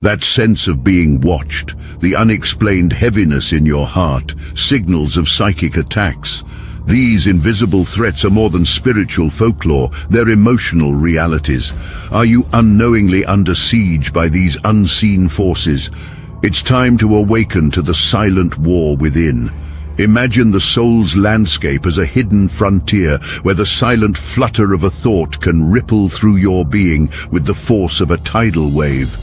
That sense of being watched, the unexplained heaviness in your heart, signals of psychic attacks. These invisible threats are more than spiritual folklore, they're emotional realities. Are you unknowingly under siege by these unseen forces? It's time to awaken to the silent war within. Imagine the soul's landscape as a hidden frontier where the silent flutter of a thought can ripple through your being with the force of a tidal wave.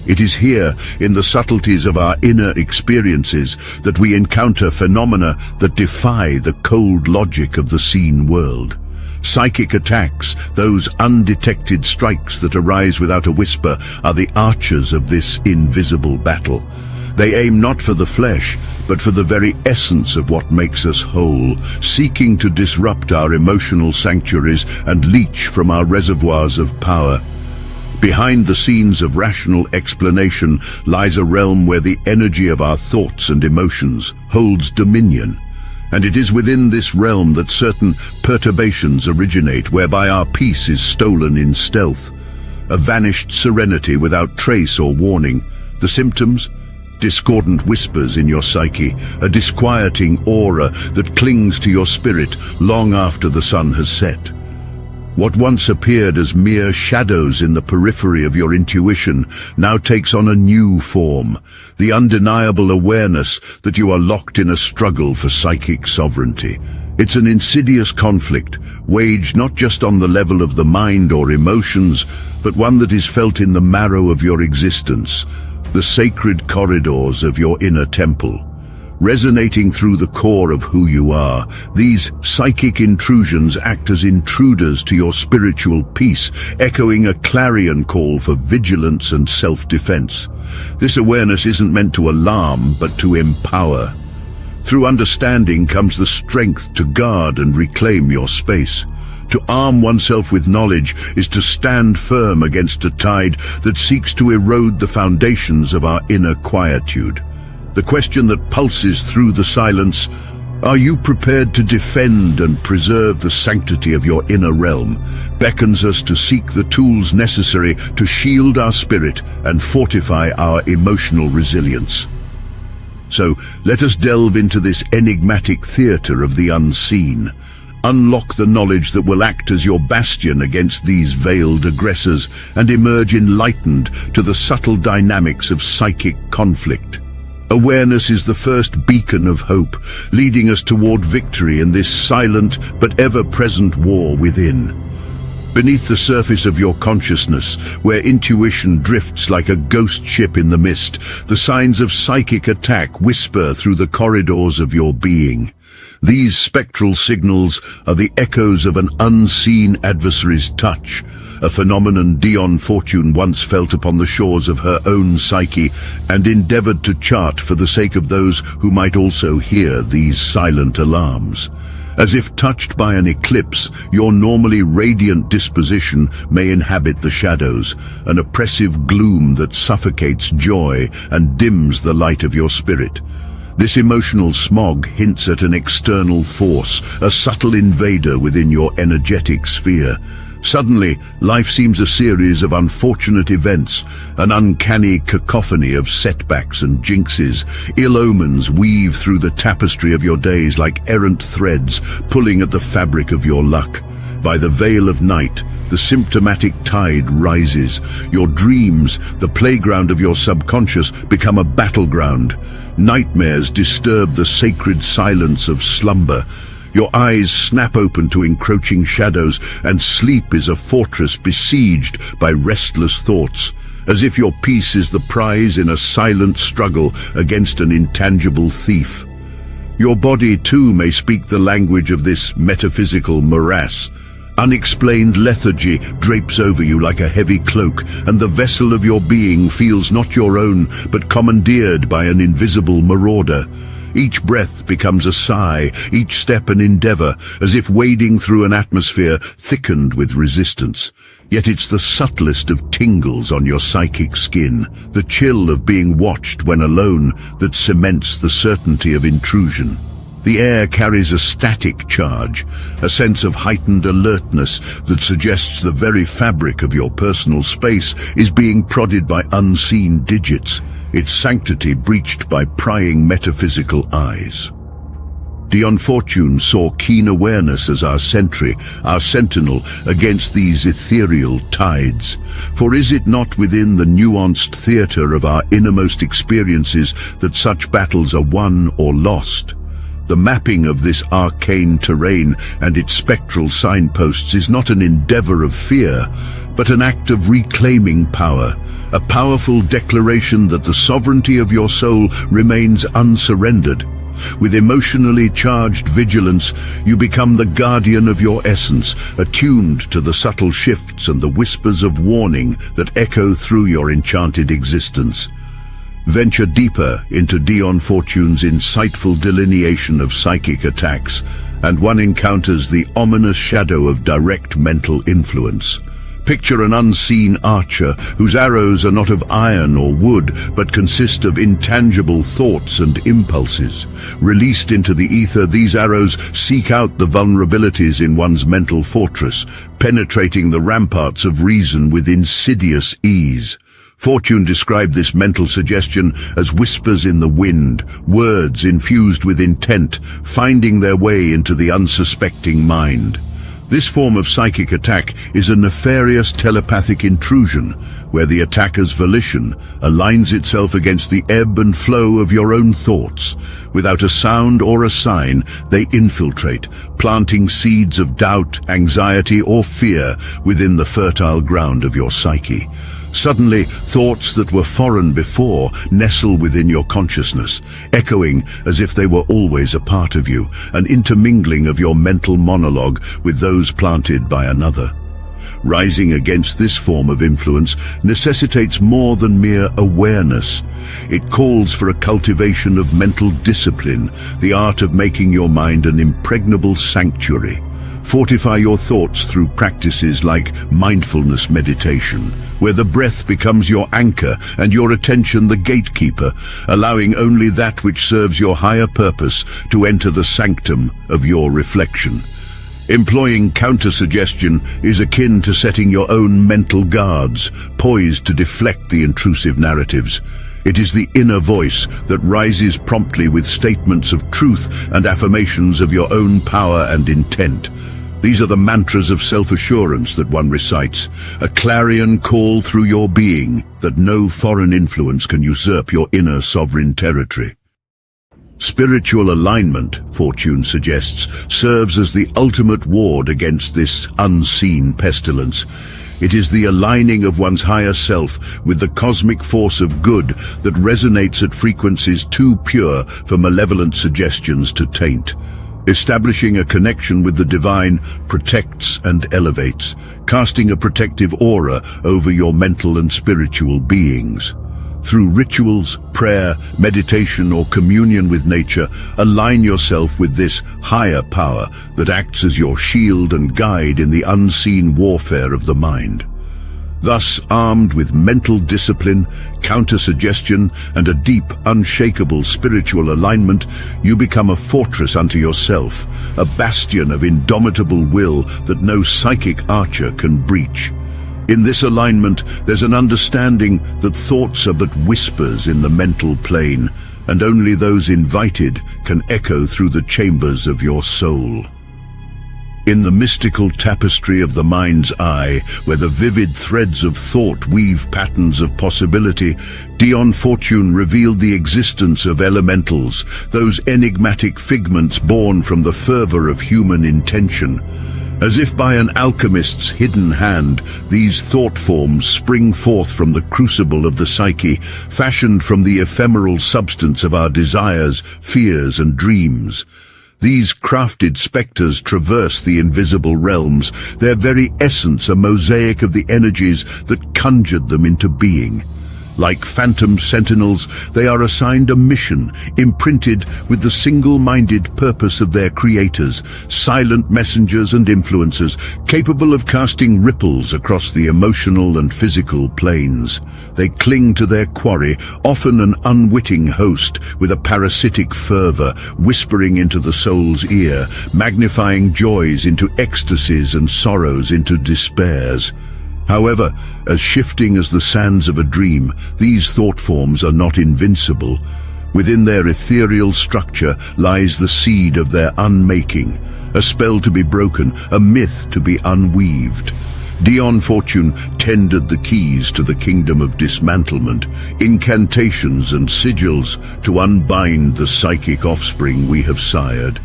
It is here, in the subtleties of our inner experiences, that we encounter phenomena that defy the cold logic of the seen world. Psychic attacks, those undetected strikes that arise without a whisper, are the archers of this invisible battle. They aim not for the flesh, but for the very essence of what makes us whole, seeking to disrupt our emotional sanctuaries and leach from our reservoirs of power. Behind the scenes of rational explanation lies a realm where the energy of our thoughts and emotions holds dominion. And it is within this realm that certain perturbations originate, whereby our peace is stolen in stealth. A vanished serenity without trace or warning. The symptoms? Discordant whispers in your psyche, a disquieting aura that clings to your spirit long after the sun has set. What once appeared as mere shadows in the periphery of your intuition now takes on a new form, the undeniable awareness that you are locked in a struggle for psychic sovereignty. It's an insidious conflict, waged not just on the level of the mind or emotions, but one that is felt in the marrow of your existence, the sacred corridors of your inner temple. Resonating through the core of who you are, these psychic intrusions act as intruders to your spiritual peace, echoing a clarion call for vigilance and self-defense. This awareness isn't meant to alarm, but to empower. Through understanding comes the strength to guard and reclaim your space. To arm oneself with knowledge is to stand firm against a tide that seeks to erode the foundations of our inner quietude. The question that pulses through the silence: are you prepared to defend and preserve the sanctity of your inner realm? Beckons us to seek the tools necessary to shield our spirit and fortify our emotional resilience. So let us delve into this enigmatic theater of the unseen. Unlock the knowledge that will act as your bastion against these veiled aggressors and emerge enlightened to the subtle dynamics of psychic conflict. Awareness is the first beacon of hope, leading us toward victory in this silent but ever-present war within. Beneath the surface of your consciousness, where intuition drifts like a ghost ship in the mist, the signs of psychic attack whisper through the corridors of your being. These spectral signals are the echoes of an unseen adversary's touch, a phenomenon Dion Fortune once felt upon the shores of her own psyche and endeavored to chart for the sake of those who might also hear these silent alarms. As if touched by an eclipse, your normally radiant disposition may inhabit the shadows, an oppressive gloom that suffocates joy and dims the light of your spirit. This emotional smog hints at an external force, a subtle invader within your energetic sphere. Suddenly, life seems a series of unfortunate events, an uncanny cacophony of setbacks and jinxes. Ill omens weave through the tapestry of your days like errant threads, pulling at the fabric of your luck. By the veil of night, the symptomatic tide rises. Your dreams, the playground of your subconscious, become a battleground. Nightmares disturb the sacred silence of slumber. Your eyes snap open to encroaching shadows, and sleep is a fortress besieged by restless thoughts, as if your peace is the prize in a silent struggle against an intangible thief. Your body too may speak the language of this metaphysical morass. Unexplained lethargy drapes over you like a heavy cloak, and the vessel of your being feels not your own, but commandeered by an invisible marauder. Each breath becomes a sigh, each step an endeavor, as if wading through an atmosphere thickened with resistance. Yet it's the subtlest of tingles on your psychic skin, the chill of being watched when alone, that cements the certainty of intrusion. The air carries a static charge, a sense of heightened alertness that suggests the very fabric of your personal space is being prodded by unseen digits, its sanctity breached by prying metaphysical eyes. Dion Fortune saw keen awareness as our sentry, our sentinel against these ethereal tides. For is it not within the nuanced theatre of our innermost experiences that such battles are won or lost? The mapping of this arcane terrain and its spectral signposts is not an endeavor of fear, but an act of reclaiming power, a powerful declaration that the sovereignty of your soul remains unsurrendered. With emotionally charged vigilance, you become the guardian of your essence, attuned to the subtle shifts and the whispers of warning that echo through your enchanted existence. Venture deeper into Dion Fortune's insightful delineation of psychic attacks, and one encounters the ominous shadow of direct mental influence. Picture an unseen archer whose arrows are not of iron or wood, but consist of intangible thoughts and impulses. Released into the ether, these arrows seek out the vulnerabilities in one's mental fortress, penetrating the ramparts of reason with insidious ease. Fortune described this mental suggestion as whispers in the wind, words infused with intent, finding their way into the unsuspecting mind. This form of psychic attack is a nefarious telepathic intrusion, where the attacker's volition aligns itself against the ebb and flow of your own thoughts. Without a sound or a sign, they infiltrate, planting seeds of doubt, anxiety, or fear within the fertile ground of your psyche. Suddenly, thoughts that were foreign before nestle within your consciousness, echoing as if they were always a part of you, an intermingling of your mental monologue with those planted by another. Rising against this form of influence necessitates more than mere awareness. It calls for a cultivation of mental discipline, the art of making your mind an impregnable sanctuary. Fortify your thoughts through practices like mindfulness meditation, where the breath becomes your anchor and your attention the gatekeeper, allowing only that which serves your higher purpose to enter the sanctum of your reflection. Employing counter-suggestion is akin to setting your own mental guards, poised to deflect the intrusive narratives. It is the inner voice that rises promptly with statements of truth and affirmations of your own power and intent. These are the mantras of self-assurance that one recites, a clarion call through your being that no foreign influence can usurp your inner sovereign territory. Spiritual alignment, Fortune suggests, serves as the ultimate ward against this unseen pestilence. It is the aligning of one's higher self with the cosmic force of good that resonates at frequencies too pure for malevolent suggestions to taint. Establishing a connection with the divine protects and elevates, casting a protective aura over your mental and spiritual beings. Through rituals, prayer, meditation, or communion with nature, align yourself with this higher power that acts as your shield and guide in the unseen warfare of the mind. Thus, armed with mental discipline, counter-suggestion, and a deep, unshakable spiritual alignment, you become a fortress unto yourself, a bastion of indomitable will that no psychic archer can breach. In this alignment, there's an understanding that thoughts are but whispers in the mental plane, and only those invited can echo through the chambers of your soul. In the mystical tapestry of the mind's eye, where the vivid threads of thought weave patterns of possibility, Dion Fortune revealed the existence of elementals, those enigmatic figments born from the fervor of human intention. As if by an alchemist's hidden hand, these thought forms spring forth from the crucible of the psyche, fashioned from the ephemeral substance of our desires, fears, and dreams. These crafted spectres traverse the invisible realms, their very essence a mosaic of the energies that conjured them into being. Like phantom sentinels, they are assigned a mission, imprinted with the single-minded purpose of their creators, silent messengers and influencers, capable of casting ripples across the emotional and physical planes. They cling to their quarry, often an unwitting host, with a parasitic fervor, whispering into the soul's ear, magnifying joys into ecstasies and sorrows into despairs. However, as shifting as the sands of a dream, these thought forms are not invincible. Within their ethereal structure lies the seed of their unmaking, a spell to be broken, a myth to be unweaved. Dion Fortune tendered the keys to the kingdom of dismantlement, incantations and sigils to unbind the psychic offspring we have sired.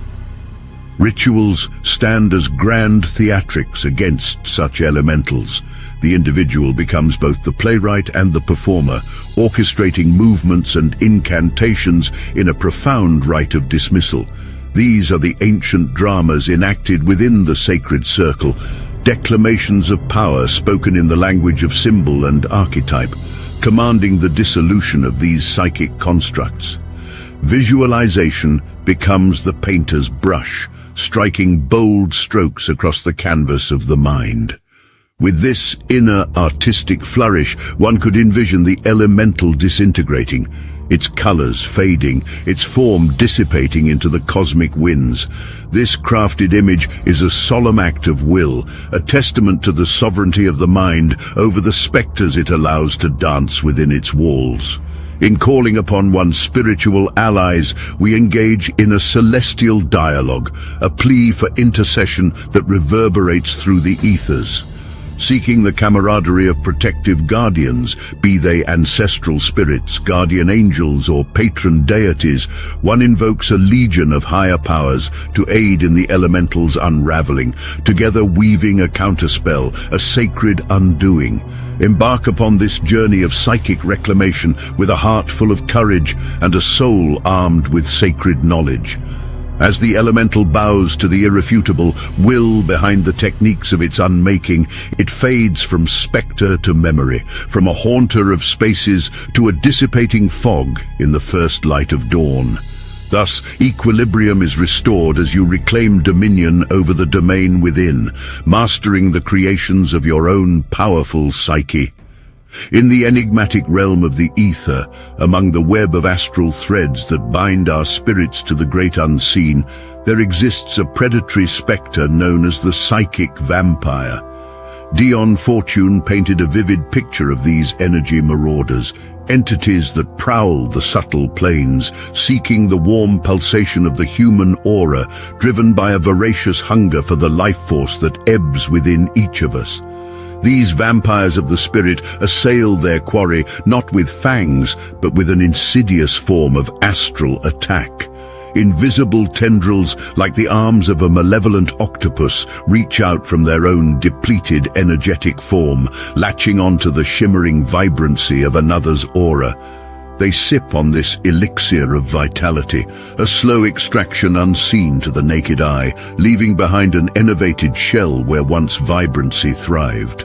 Rituals stand as grand theatrics against such elementals. The individual becomes both the playwright and the performer, orchestrating movements and incantations in a profound rite of dismissal. These are the ancient dramas enacted within the sacred circle, declamations of power spoken in the language of symbol and archetype, commanding the dissolution of these psychic constructs. Visualization becomes the painter's brush, striking bold strokes across the canvas of the mind. With this inner artistic flourish, one could envision the elemental disintegrating, its colors fading, its form dissipating into the cosmic winds. This crafted image is a solemn act of will, a testament to the sovereignty of the mind over the specters it allows to dance within its walls. In calling upon one's spiritual allies, we engage in a celestial dialogue, a plea for intercession that reverberates through the ethers. Seeking the camaraderie of protective guardians, be they ancestral spirits, guardian angels, or patron deities, one invokes a legion of higher powers to aid in the elemental's unraveling, together weaving a counterspell, a sacred undoing. Embark upon this journey of psychic reclamation with a heart full of courage and a soul armed with sacred knowledge. As the elemental bows to the irrefutable will behind the techniques of its unmaking, it fades from spectre to memory, from a haunter of spaces to a dissipating fog in the first light of dawn. Thus, equilibrium is restored as you reclaim dominion over the domain within, mastering the creations of your own powerful psyche. In the enigmatic realm of the ether, among the web of astral threads that bind our spirits to the great unseen, there exists a predatory spectre known as the psychic vampire. Dion Fortune painted a vivid picture of these energy marauders, entities that prowl the subtle planes, seeking the warm pulsation of the human aura, driven by a voracious hunger for the life force that ebbs within each of us. These vampires of the spirit assail their quarry not with fangs, but with an insidious form of astral attack. Invisible tendrils, like the arms of a malevolent octopus, reach out from their own depleted energetic form, latching onto the shimmering vibrancy of another's aura. They sip on this elixir of vitality, a slow extraction unseen to the naked eye, leaving behind an enervated shell where once vibrancy thrived.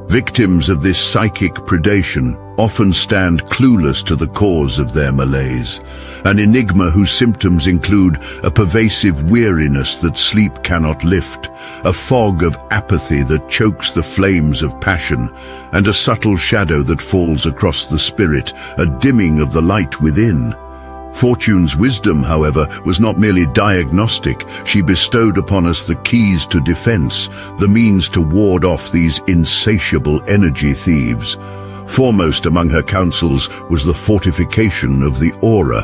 Victims of this psychic predation often stand clueless to the cause of their malaise, an enigma whose symptoms include a pervasive weariness that sleep cannot lift, a fog of apathy that chokes the flames of passion, and a subtle shadow that falls across the spirit, a dimming of the light within. Fortune's wisdom, however, was not merely diagnostic. She bestowed upon us the keys to defense, the means to ward off these insatiable energy thieves. Foremost among her counsels was the fortification of the aura,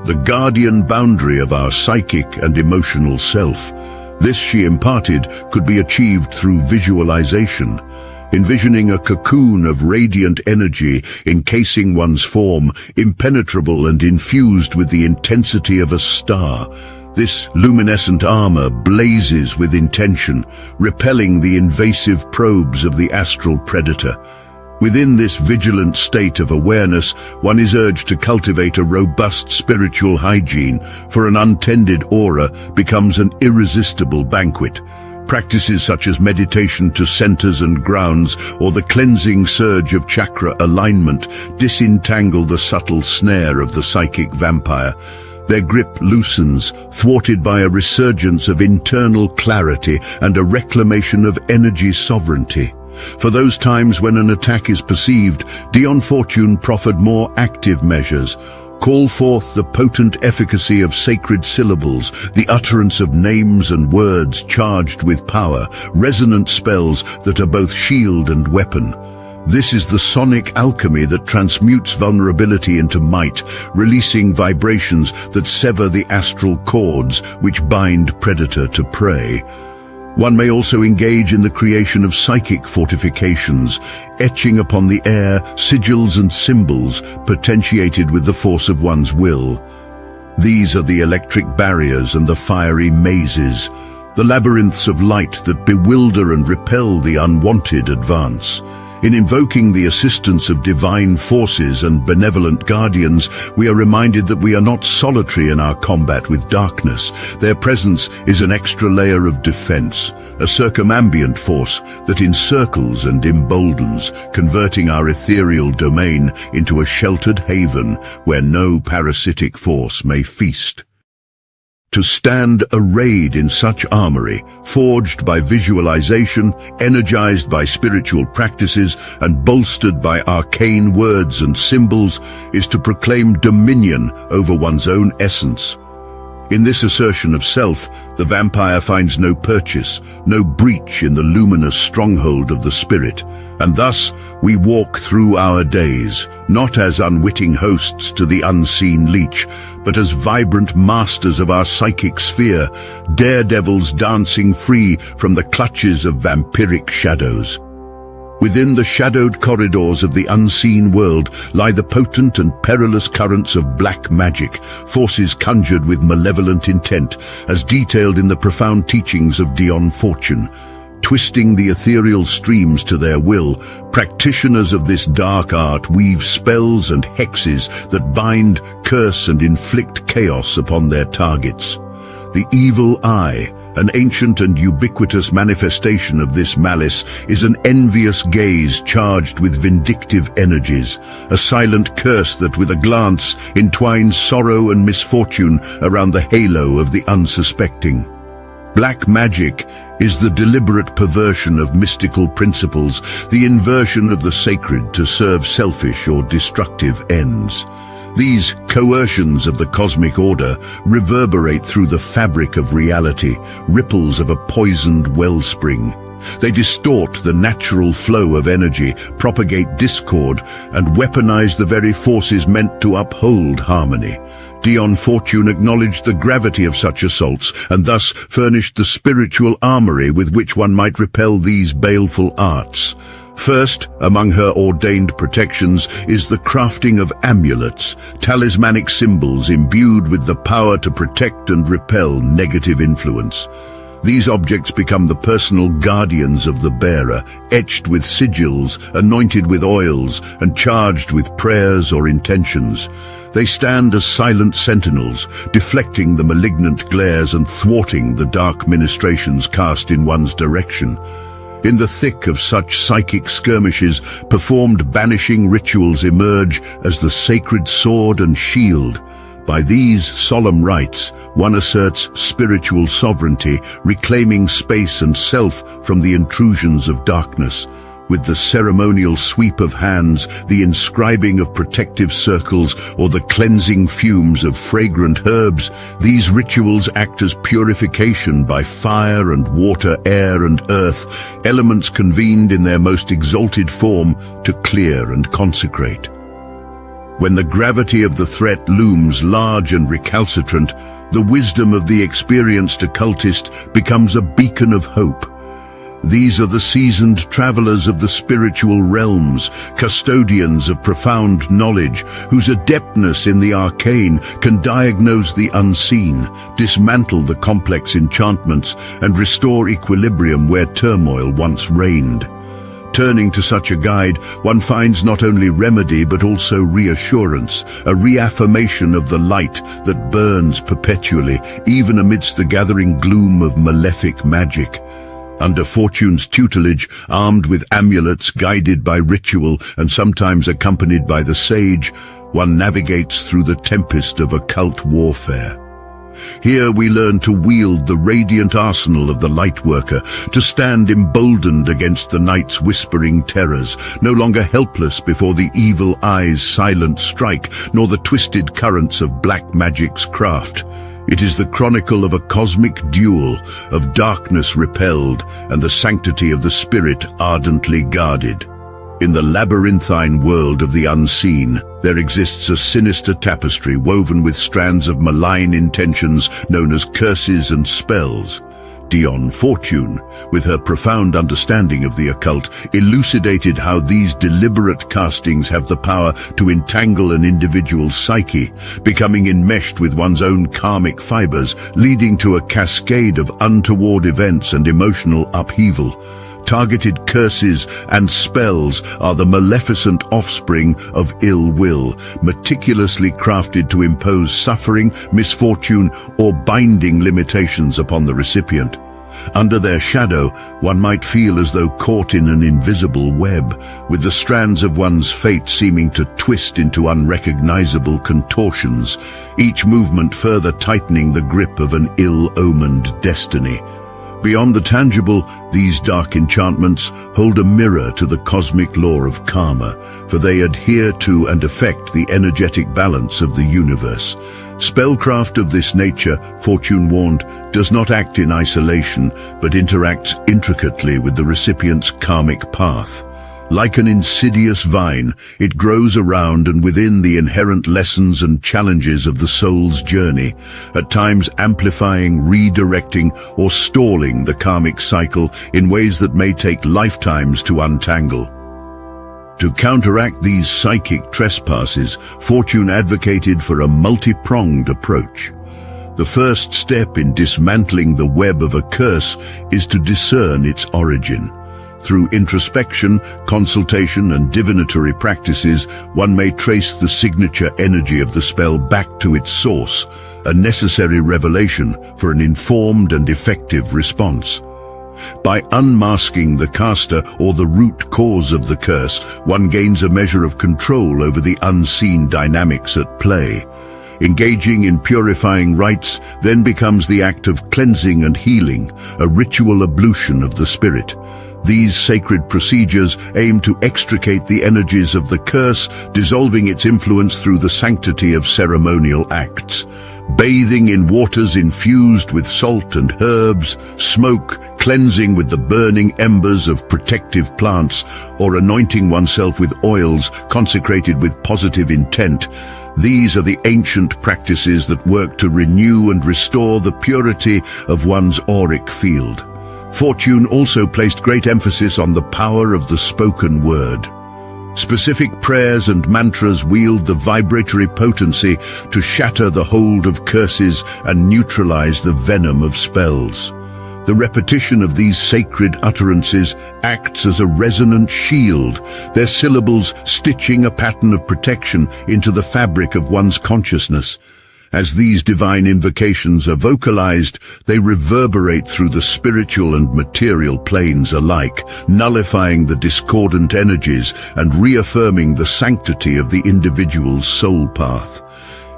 the guardian boundary of our psychic and emotional self. This, she imparted, could be achieved through visualization. Envisioning a cocoon of radiant energy encasing one's form, impenetrable and infused with the intensity of a star. This luminescent armor blazes with intention, repelling the invasive probes of the astral predator. Within this vigilant state of awareness, one is urged to cultivate a robust spiritual hygiene, for an untended aura becomes an irresistible banquet. Practices such as meditation to centers and grounds or the cleansing surge of chakra alignment disentangle the subtle snare of the psychic vampire. Their grip loosens, thwarted by a resurgence of internal clarity and a reclamation of energy sovereignty. For those times when an attack is perceived, Dion Fortune proffered more active measures. Call forth the potent efficacy of sacred syllables, the utterance of names and words charged with power, resonant spells that are both shield and weapon. This is the sonic alchemy that transmutes vulnerability into might, releasing vibrations that sever the astral cords which bind predator to prey. One may also engage in the creation of psychic fortifications, etching upon the air sigils and symbols potentiated with the force of one's will. These are the electric barriers and the fiery mazes, the labyrinths of light that bewilder and repel the unwanted advance. In invoking the assistance of divine forces and benevolent guardians, we are reminded that we are not solitary in our combat with darkness. Their presence is an extra layer of defense, a circumambient force that encircles and emboldens, converting our ethereal domain into a sheltered haven where no parasitic force may feast. To stand arrayed in such armory, forged by visualization, energized by spiritual practices, and bolstered by arcane words and symbols, is to proclaim dominion over one's own essence. In this assertion of self, the vampire finds no purchase, no breach in the luminous stronghold of the spirit, and thus we walk through our days, not as unwitting hosts to the unseen leech, but as vibrant masters of our psychic sphere, daredevils dancing free from the clutches of vampiric shadows. Within the shadowed corridors of the unseen world lie the potent and perilous currents of black magic, forces conjured with malevolent intent, as detailed in the profound teachings of Dion Fortune. Twisting the ethereal streams to their will, practitioners of this dark art weave spells and hexes that bind, curse, and inflict chaos upon their targets. The evil eye, an ancient and ubiquitous manifestation of this malice, is an envious gaze charged with vindictive energies, a silent curse that with a glance entwines sorrow and misfortune around the halo of the unsuspecting. Black magic is the deliberate perversion of mystical principles, the inversion of the sacred to serve selfish or destructive ends. These coercions of the cosmic order reverberate through the fabric of reality, ripples of a poisoned wellspring. They distort the natural flow of energy, propagate discord, and weaponize the very forces meant to uphold harmony. Dion Fortune acknowledged the gravity of such assaults and thus furnished the spiritual armory with which one might repel these baleful arts. First, among her ordained protections, is the crafting of amulets, talismanic symbols imbued with the power to protect and repel negative influence. These objects become the personal guardians of the bearer, etched with sigils, anointed with oils, and charged with prayers or intentions. They stand as silent sentinels, deflecting the malignant glares and thwarting the dark ministrations cast in one's direction. In the thick of such psychic skirmishes, performed banishing rituals emerge as the sacred sword and shield. By these solemn rites, one asserts spiritual sovereignty, reclaiming space and self from the intrusions of darkness. With the ceremonial sweep of hands, the inscribing of protective circles, or the cleansing fumes of fragrant herbs, these rituals act as purification by fire and water, air and earth, elements convened in their most exalted form to clear and consecrate. When the gravity of the threat looms large and recalcitrant, the wisdom of the experienced occultist becomes a beacon of hope. These are the seasoned travelers of the spiritual realms, custodians of profound knowledge, whose adeptness in the arcane can diagnose the unseen, dismantle the complex enchantments, and restore equilibrium where turmoil once reigned. Turning to such a guide, one finds not only remedy but also reassurance, a reaffirmation of the light that burns perpetually, even amidst the gathering gloom of malefic magic. Under Fortune's tutelage, armed with amulets guided by ritual and sometimes accompanied by the sage, one navigates through the tempest of occult warfare. Here we learn to wield the radiant arsenal of the Lightworker, to stand emboldened against the night's whispering terrors, no longer helpless before the evil eye's silent strike, nor the twisted currents of black magic's craft. It is the chronicle of a cosmic duel, of darkness repelled and the sanctity of the spirit ardently guarded. In the labyrinthine world of the unseen, there exists a sinister tapestry woven with strands of malign intentions known as curses and spells. Dion Fortune, with her profound understanding of the occult, elucidated how these deliberate castings have the power to entangle an individual's psyche, becoming enmeshed with one's own karmic fibers, leading to a cascade of untoward events and emotional upheaval. Targeted curses and spells are the maleficent offspring of ill will, meticulously crafted to impose suffering, misfortune, or binding limitations upon the recipient. Under their shadow, one might feel as though caught in an invisible web, with the strands of one's fate seeming to twist into unrecognizable contortions, each movement further tightening the grip of an ill-omened destiny. Beyond the tangible, these dark enchantments hold a mirror to the cosmic law of karma, for they adhere to and affect the energetic balance of the universe. Spellcraft of this nature, Fortune warned, does not act in isolation, but interacts intricately with the recipient's karmic path. Like an insidious vine, it grows around and within the inherent lessons and challenges of the soul's journey, at times amplifying, redirecting, or stalling the karmic cycle in ways that may take lifetimes to untangle. To counteract these psychic trespasses, Fortune advocated for a multi-pronged approach. The first step in dismantling the web of a curse is to discern its origin. Through introspection, consultation, and divinatory practices, one may trace the signature energy of the spell back to its source, a necessary revelation for an informed and effective response. By unmasking the caster or the root cause of the curse, one gains a measure of control over the unseen dynamics at play. Engaging in purifying rites then becomes the act of cleansing and healing, a ritual ablution of the spirit. These sacred procedures aim to extricate the energies of the curse, dissolving its influence through the sanctity of ceremonial acts. Bathing in waters infused with salt and herbs, smoke, cleansing with the burning embers of protective plants, or anointing oneself with oils consecrated with positive intent. These are the ancient practices that work to renew and restore the purity of one's auric field. Fortune also placed great emphasis on the power of the spoken word. Specific prayers and mantras wield the vibratory potency to shatter the hold of curses and neutralize the venom of spells. The repetition of these sacred utterances acts as a resonant shield, their syllables stitching a pattern of protection into the fabric of one's consciousness. As these divine invocations are vocalized, they reverberate through the spiritual and material planes alike, nullifying the discordant energies and reaffirming the sanctity of the individual's soul path.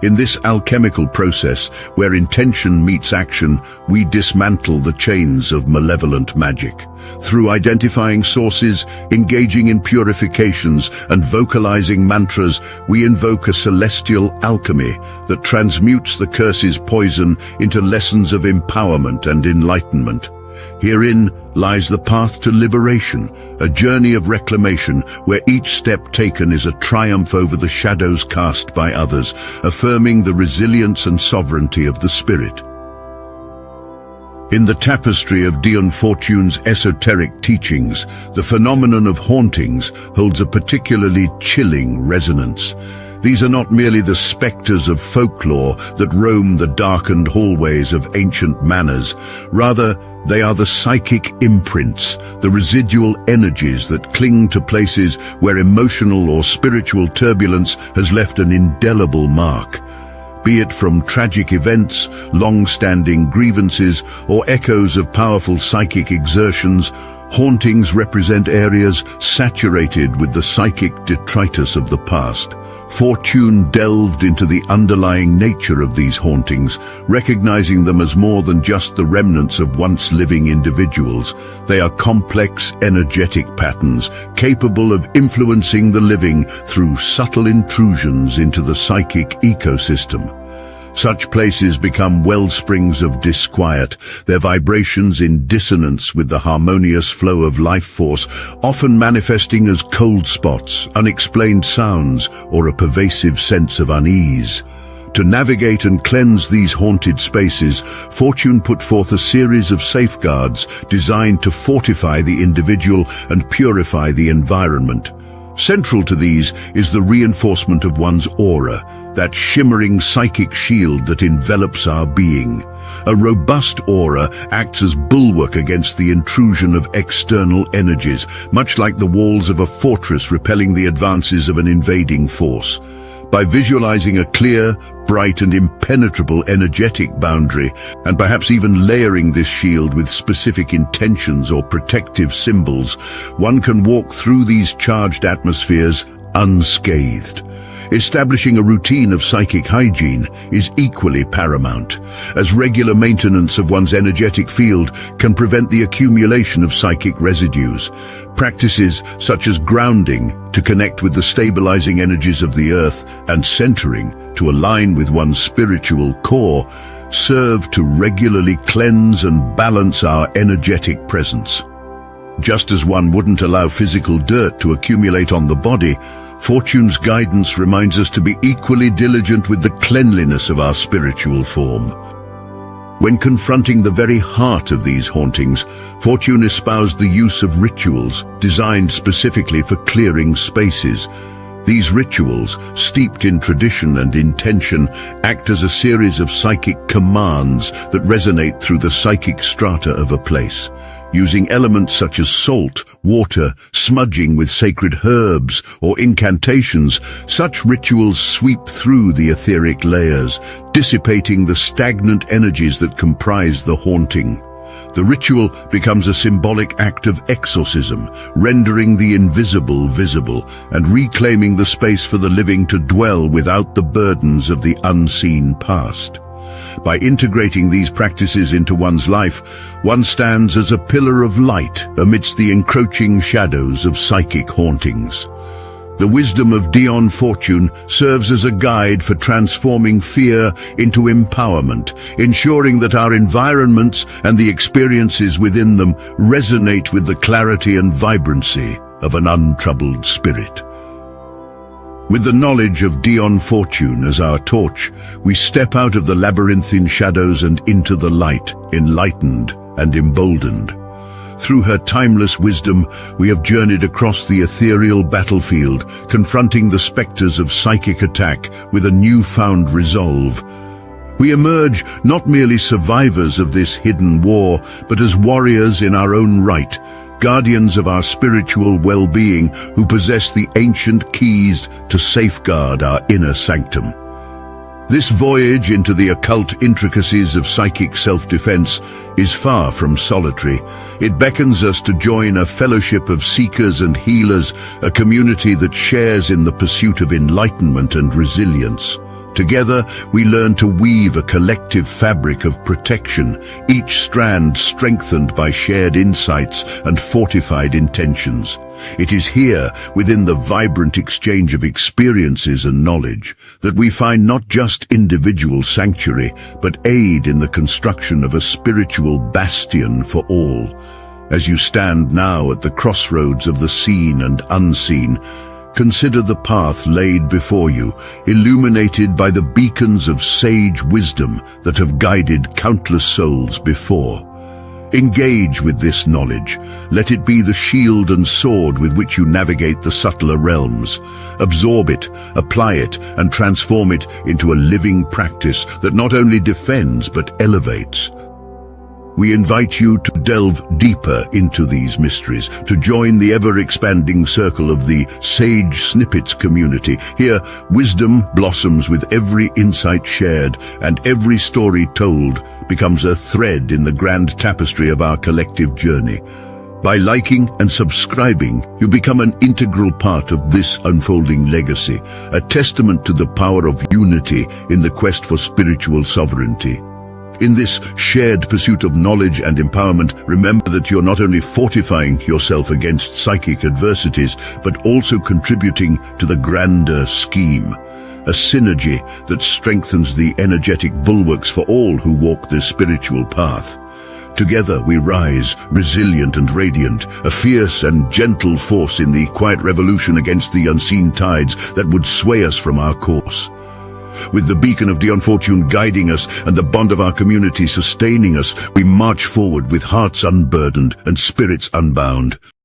In this alchemical process, where intention meets action, we dismantle the chains of malevolent magic. Through identifying sources, engaging in purifications, and vocalizing mantras, we invoke a celestial alchemy that transmutes the curse's poison into lessons of empowerment and enlightenment. Herein lies the path to liberation, a journey of reclamation where each step taken is a triumph over the shadows cast by others, affirming the resilience and sovereignty of the spirit. In the tapestry of Dion Fortune's esoteric teachings, the phenomenon of hauntings holds a particularly chilling resonance. These are not merely the specters of folklore that roam the darkened hallways of ancient manors. Rather, they are the psychic imprints, the residual energies that cling to places where emotional or spiritual turbulence has left an indelible mark. Be it from tragic events, long-standing grievances, or echoes of powerful psychic exertions, hauntings represent areas saturated with the psychic detritus of the past. Fortune delved into the underlying nature of these hauntings, recognizing them as more than just the remnants of once living individuals. They are complex, energetic patterns, capable of influencing the living through subtle intrusions into the psychic ecosystem. Such places become wellsprings of disquiet, their vibrations in dissonance with the harmonious flow of life force, often manifesting as cold spots, unexplained sounds, or a pervasive sense of unease. To navigate and cleanse these haunted spaces, Fortune put forth a series of safeguards designed to fortify the individual and purify the environment. Central to these is the reinforcement of one's aura, that shimmering psychic shield that envelops our being. A robust aura acts as bulwark against the intrusion of external energies, much like the walls of a fortress repelling the advances of an invading force. By visualizing a clear, bright and impenetrable energetic boundary, and perhaps even layering this shield with specific intentions or protective symbols, one can walk through these charged atmospheres unscathed. Establishing a routine of psychic hygiene is equally paramount, as regular maintenance of one's energetic field can prevent the accumulation of psychic residues. Practices such as grounding to connect with the stabilizing energies of the earth and centering to align with one's spiritual core serve to regularly cleanse and balance our energetic presence. Just as one wouldn't allow physical dirt to accumulate on the body, Fortune's guidance reminds us to be equally diligent with the cleanliness of our spiritual form. When confronting the very heart of these hauntings, Fortune espoused the use of rituals designed specifically for clearing spaces. These rituals, steeped in tradition and intention, act as a series of psychic commands that resonate through the psychic strata of a place. Using elements such as salt, water, smudging with sacred herbs, or incantations, such rituals sweep through the etheric layers, dissipating the stagnant energies that comprise the haunting. The ritual becomes a symbolic act of exorcism, rendering the invisible visible and reclaiming the space for the living to dwell without the burdens of the unseen past. By integrating these practices into one's life, one stands as a pillar of light amidst the encroaching shadows of psychic hauntings. The wisdom of Dion Fortune serves as a guide for transforming fear into empowerment, ensuring that our environments and the experiences within them resonate with the clarity and vibrancy of an untroubled spirit. With the knowledge of Dion Fortune as our torch, we step out of the labyrinthine shadows and into the light, enlightened and emboldened. Through her timeless wisdom, we have journeyed across the ethereal battlefield, confronting the specters of psychic attack with a newfound resolve. We emerge not merely survivors of this hidden war, but as warriors in our own right, guardians of our spiritual well-being who possess the ancient keys to safeguard our inner sanctum. This voyage into the occult intricacies of psychic self-defense is far from solitary. It beckons us to join a fellowship of seekers and healers, a community that shares in the pursuit of enlightenment and resilience. Together, we learn to weave a collective fabric of protection, each strand strengthened by shared insights and fortified intentions. It is here, within the vibrant exchange of experiences and knowledge, that we find not just individual sanctuary, but aid in the construction of a spiritual bastion for all. As you stand now at the crossroads of the seen and unseen, consider the path laid before you, illuminated by the beacons of sage wisdom that have guided countless souls before. Engage with this knowledge. Let it be the shield and sword with which you navigate the subtler realms. Absorb it, apply it, and transform it into a living practice that not only defends but elevates. We invite you to delve deeper into these mysteries, to join the ever-expanding circle of the Sage Snippets community. Here, wisdom blossoms with every insight shared, and every story told becomes a thread in the grand tapestry of our collective journey. By liking and subscribing, you become an integral part of this unfolding legacy, a testament to the power of unity in the quest for spiritual sovereignty. In this shared pursuit of knowledge and empowerment, remember that you're not only fortifying yourself against psychic adversities, but also contributing to the grander scheme, a synergy that strengthens the energetic bulwarks for all who walk this spiritual path. Together we rise, resilient and radiant, a fierce and gentle force in the quiet revolution against the unseen tides that would sway us from our course. With the beacon of Dion Fortune guiding us and the bond of our community sustaining us, we march forward with hearts unburdened and spirits unbound.